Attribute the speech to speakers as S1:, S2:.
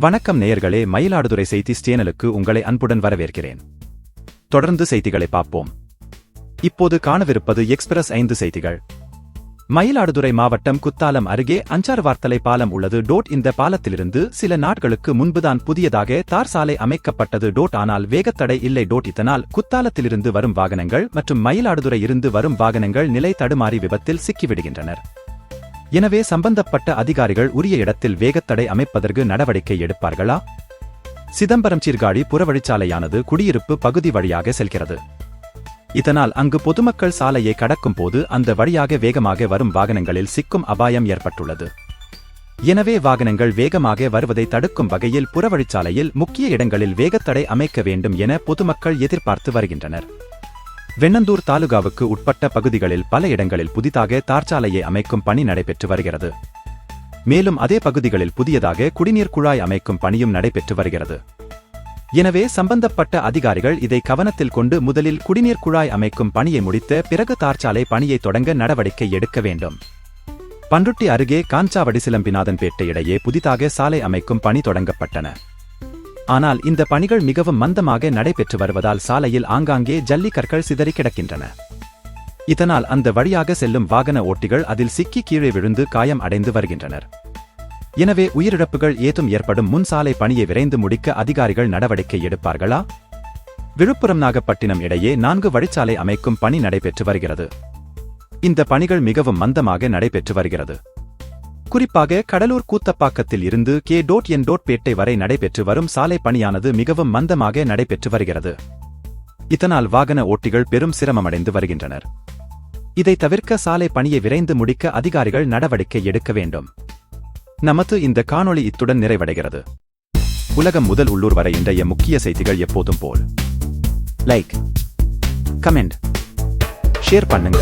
S1: வணக்கம் நேயர்களே, மயிலாடுதுறை செய்திஸ் சேனலுக்கு உங்களை அன்புடன் வரவேற்கிறேன். தொடர்ந்து செய்திகளை பார்ப்போம். இப்போது காணவிருப்பது எக்ஸ்பிரஸ் 5 செய்திகள். மயிலாடுதுறை மாவட்டம் குத்தாலம் அருகே அஞ்சாறுவார்த்தலை பாலம் உள்ளது. இந்த பாலத்திலிருந்து சில நாட்களுக்கு முன்புதான் புதியதாக தார் சாலை அமைக்கப்பட்டது. ஆனால் வேகத்தடை இல்லை. இதனால் குத்தாலத்திலிருந்து வரும் வாகனங்கள் மற்றும் மயிலாடுதுறை இருந்து வரும் வாகனங்கள் நிலை தடுமாறி விபத்தில் சிக்கிவிடுகின்றனர். எனவே சம்பந்தப்பட்ட அதிகாரிகள் உரிய இடத்தில் வேகத்தடை அமைப்பதற்கு நடவடிக்கை எடுப்பார்களா? சிதம்பரம் சீர்காழி புறவழிச்சாலையானது குடியிருப்பு பகுதி வழியாக செல்கிறது. இதனால் அங்கு பொதுமக்கள் சாலையை கடக்கும் போது அந்த வழியாக வேகமாக வரும் வாகனங்களில் சிக்கும் அபாயம் ஏற்பட்டுள்ளது. எனவே வாகனங்கள் வேகமாக வருவதை தடுக்கும் வகையில் புறவழிச்சாலையில் முக்கிய இடங்களில் வேகத்தடை அமைக்க வேண்டும் என பொதுமக்கள் எதிர்பார்த்து வருகின்றனர். வெண்ணந்தூர் தாலுகாவுக்கு உட்பட்ட பகுதிகளில் பல இடங்களில் புதிதாக தார்ச்சாலையை அமைக்கும் பணி நடைபெற்று வருகிறது. மேலும் அதே பகுதிகளில் புதியதாக குடிநீர் குழாய் அமைக்கும் பணியும் நடைபெற்று வருகிறது. எனவே சம்பந்தப்பட்ட அதிகாரிகள் இதை கவனத்தில் கொண்டு முதலில் குடிநீர் குழாய் அமைக்கும் பணியை முடித்த பிறகு தார்ச்சாலை பணியை தொடங்க நடவடிக்கை எடுக்க வேண்டும். பண்ருட்டி அருகே காஞ்சாவடி சிலம்பிநாதன்பேட்டை இடையே புதிதாக சாலை அமைக்கும் பணி தொடங்கப்பட்டன. ஆனால் இந்த பணிகள் மிகவும் மந்தமாக நடைபெற்று வருவதால் சாலையில் ஆங்காங்கே ஜல்லிக்கற்கள் சிதறி கிடக்கின்றன. இதனால் அந்த வழியாக செல்லும் வாகன ஓட்டிகள் அதில் சிக்கி கீழே விழுந்து காயம் அடைந்து வருகின்றனர். எனவே உயிரிழப்புகள் ஏதும் ஏற்படும் முன் சாலை பணியை விரைந்து முடிக்க அதிகாரிகள் நடவடிக்கை எடுப்பார்களா? விழுப்புரம் நாகப்பட்டினம் இடையே 4 வழிச்சாலை அமைக்கும் பணி நடைபெற்று வருகிறது. இந்த பணிகள் மிகவும் மந்தமாக நடைபெற்று வருகிறது. குறிப்பாக கடலூர் கூத்தப்பாக்கத்தில் இருந்து K.N. பேட்டை வரை நடைபெற்று வரும் சாலை பணியானது மிகவும் மந்தமாக நடைபெற்று வருகிறது. இதனால் வாகன ஓட்டிகள் பெரும் சிரமமடைந்து வருகின்றனர். இதை தவிர்க்க சாலை பணியை விரைந்து முடிக்க அதிகாரிகள் நடவடிக்கை எடுக்க வேண்டும். நமது இந்த காணொளி இத்துடன் நிறைவடைகிறது. உலகம் முதல் உள்ளூர் வரை இன்றைய முக்கிய செய்திகள் எப்போதும் போல் லைக், கமெண்ட், ஷேர் பண்ணுங்க.